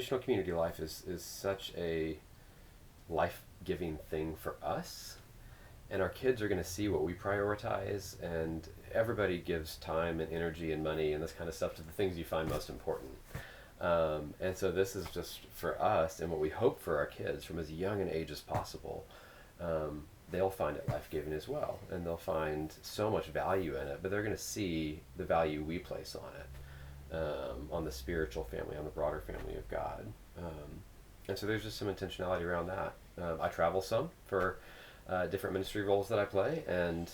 missional community life is such a life-giving thing for us, and our kids are going to see what we prioritize, and everybody gives time and energy and money and this kind of stuff to the things you find most important. And so this is just for us, and what we hope for our kids from as young an age as possible. They'll find it life-giving as well, and they'll find so much value in it, but they're going to see the value we place on it, on the spiritual family, on the broader family of God. And so there's just some intentionality around that. I travel some for different ministry roles that I play, and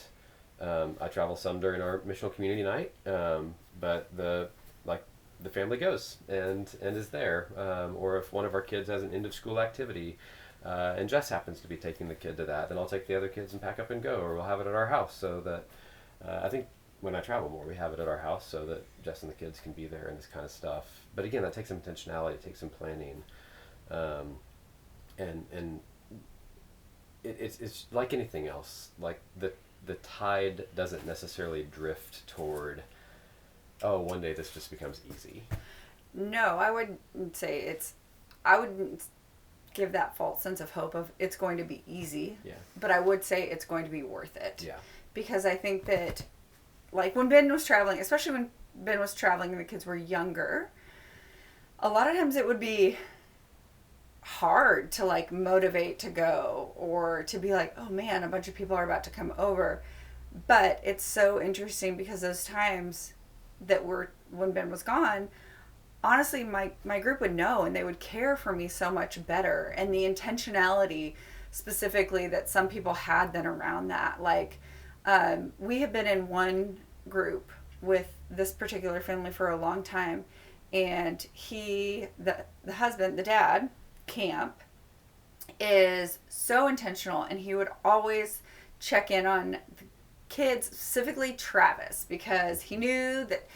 I travel some during our missional community night, but the family goes and is there, or if one of our kids has an end of school activity, and Jess happens to be taking the kid to that, then I'll take the other kids and pack up and go, or we'll have it at our house. So that I think when I travel more, we have it at our house so that Jess and the kids can be there and this kind of stuff. But again, that takes some intentionality, it takes some planning, and it's like anything else. Like the tide doesn't necessarily drift toward, oh, one day this just becomes easy. No, I wouldn't say I wouldn't give that false sense of hope of it's going to be easy. Yeah. But I would say it's going to be worth it. Yeah. Because I think that, like, when Ben was traveling, especially when Ben was traveling and the kids were younger, a lot of times it would be hard to, like, motivate to go, or to be like, oh man, a bunch of people are about to come over. But it's so interesting because those times that were when Ben was gone, honestly, my group would know, and they would care for me so much better. And the intentionality specifically that some people had then around that, like, we have been in one group with this particular family for a long time, and the husband, the dad, Camp, is so intentional, and he would always check in on the kids, specifically Travis, because he knew that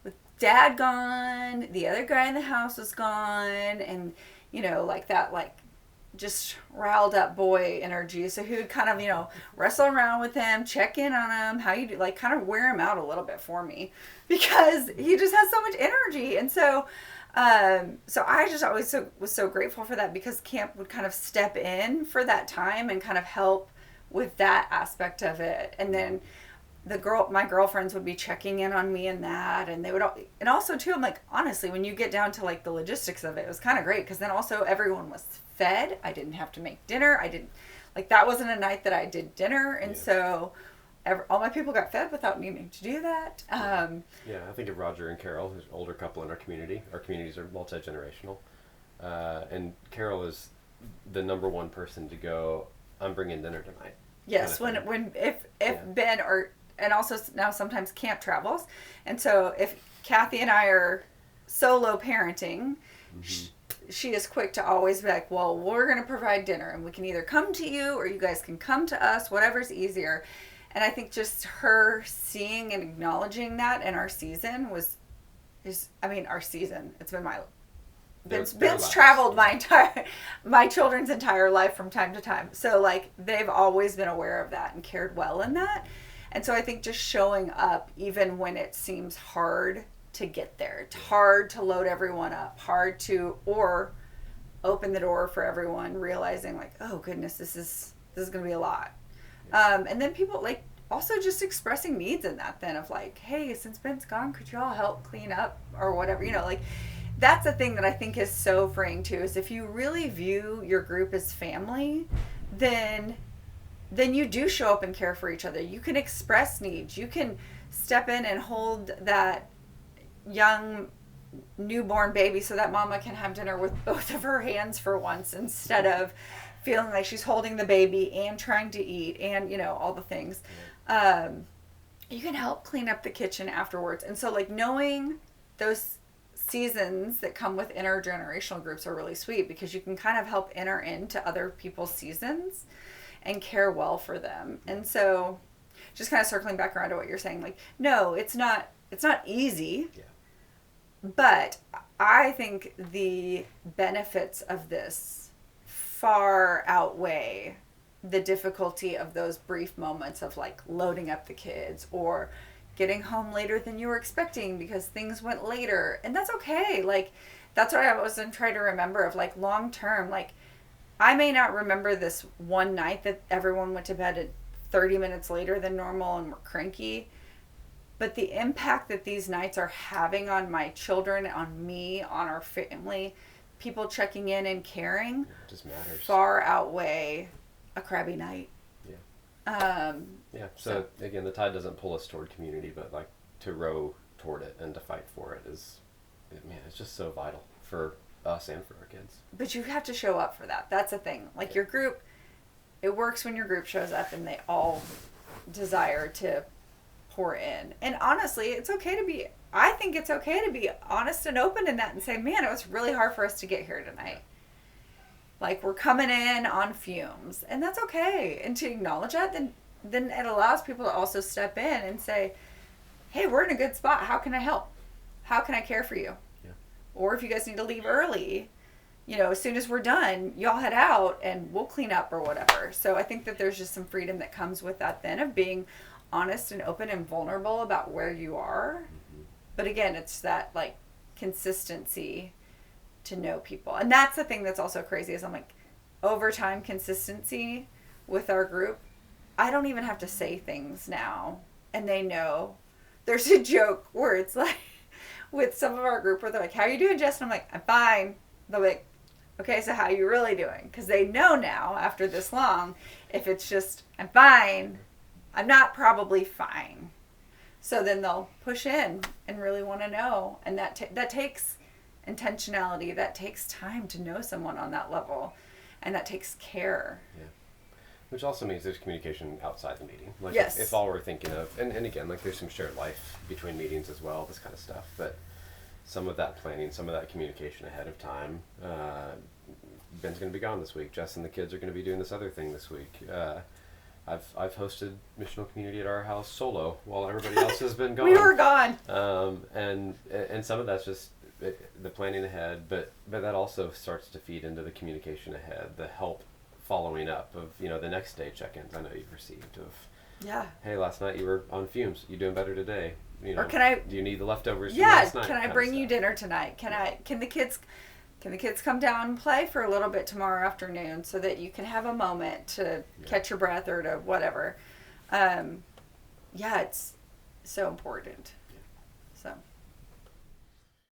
with Dad gone, the other guy in the house was gone, and, you know, like that, like, just riled up boy energy. So he would kind of, you know, wrestle around with him, check in on him, how you do, like, kind of wear him out a little bit for me, because he just has so much energy. And so so I just always was so grateful for that, because Camp would kind of step in for that time and kind of help with that aspect of it. And then my girlfriends would be checking in on me and that, and they would and also too, I'm like, honestly, when you get down to, like, the logistics of it, it was kind of great, because then also everyone was fed. I didn't have to make dinner. That wasn't a night that I did dinner, and so all my people got fed without needing to do that. Yeah, I think of Roger and Carol, who's an older couple in our community. Our communities are multi-generational, and Carol is the number one person to go, I'm bringing dinner tonight. Yes, kind of if Ben and also now sometimes Camp travels, and so if Kathy and I are solo parenting, she is quick to always be like, well, we're going to provide dinner, and we can either come to you or you guys can come to us, whatever's easier. And I think just her seeing and acknowledging that in our season our season, it's been Ben's traveled my children's entire life from time to time. So, like, they've always been aware of that and cared well in that. And so I think just showing up, even when it seems hard to get there, it's hard to load everyone up, or open the door for everyone, realizing, like, oh goodness, this is going to be a lot. And then people, like, also just expressing needs in that, then, of like, hey, since Ben's gone, could you all help clean up or whatever, you know, like, that's the thing that I think is so freeing too, is if you really view your group as family, then you do show up and care for each other. You can express needs. You can step in and hold that young newborn baby so that mama can have dinner with both of her hands for once, instead of feeling like she's holding the baby and trying to eat and, you know, all the things. You can help clean up the kitchen afterwards. And so, like, knowing those seasons that come with intergenerational groups are really sweet, because you can kind of help enter into other people's seasons and care well for them. And so just kind of circling back around to what you're saying, like, no, it's not easy. Yeah. But I think the benefits of this far outweigh the difficulty of those brief moments of, like, loading up the kids or getting home later than you were expecting because things went later. And that's okay. Like, that's what I was trying to remember of, like, long term. Like, I may not remember this one night that everyone went to bed at 30 minutes later than normal and were cranky, but the impact that these nights are having on my children, on me, on our family, people checking in and caring, It just matters. far outweigh a crabby night. Yeah. So again, the tide doesn't pull us toward community, but like to row toward it and to fight for it is, man, it's just so vital for us and for our kids. But you have to show up for that. That's the thing. Like, your group, it works when your group shows up and they all desire to pour in. And honestly, I think it's okay to be honest and open in that and say, man, it was really hard for us to get here tonight. Like, we're coming in on fumes, and that's okay. And to acknowledge that, then it allows people to also step in and say, hey, we're in a good spot. How can I help? How can I care for you? Yeah. Or if you guys need to leave early, as soon as we're done, y'all head out and we'll clean up or whatever. So I think that there's just some freedom that comes with that then, of being honest and open and vulnerable about where you are. Mm-hmm. But again, it's that, like, consistency to know people. And that's the thing that's also crazy, is I'm like, over time consistency with our group, I don't even have to say things now, and they know. There's a joke where it's like, with some of our group, where they're like, how are you doing, Jess? And I'm like, I'm fine. They're like, okay, so how are you really doing? Because they know now, after this long, if it's just, I'm fine, I'm not probably fine. So then they'll push in and really want to know. And that takes intentionality. That takes time to know someone on that level. And that takes care. Yeah. Which also means there's communication outside the meeting. Like, yes. If all we're thinking of, and again, like, there's some shared life between meetings as well, this kind of stuff. But some of that planning, some of that communication ahead of time. Ben's going to be gone this week. Jess and the kids are going to be doing this other thing this week. I've hosted Missional Community at our house solo while everybody else has been gone. We were gone. And some of that's just the planning ahead, but that also starts to feed into the communication ahead, the help following up of, the next day check-ins I know you've received of, yeah, hey, last night you were on fumes, you doing better today? Or do you need the leftovers from yeah, last night? can I bring you dinner tonight? Can the kids come down and play for a little bit tomorrow afternoon so that you can have a moment to catch your breath or to whatever? It's so important. So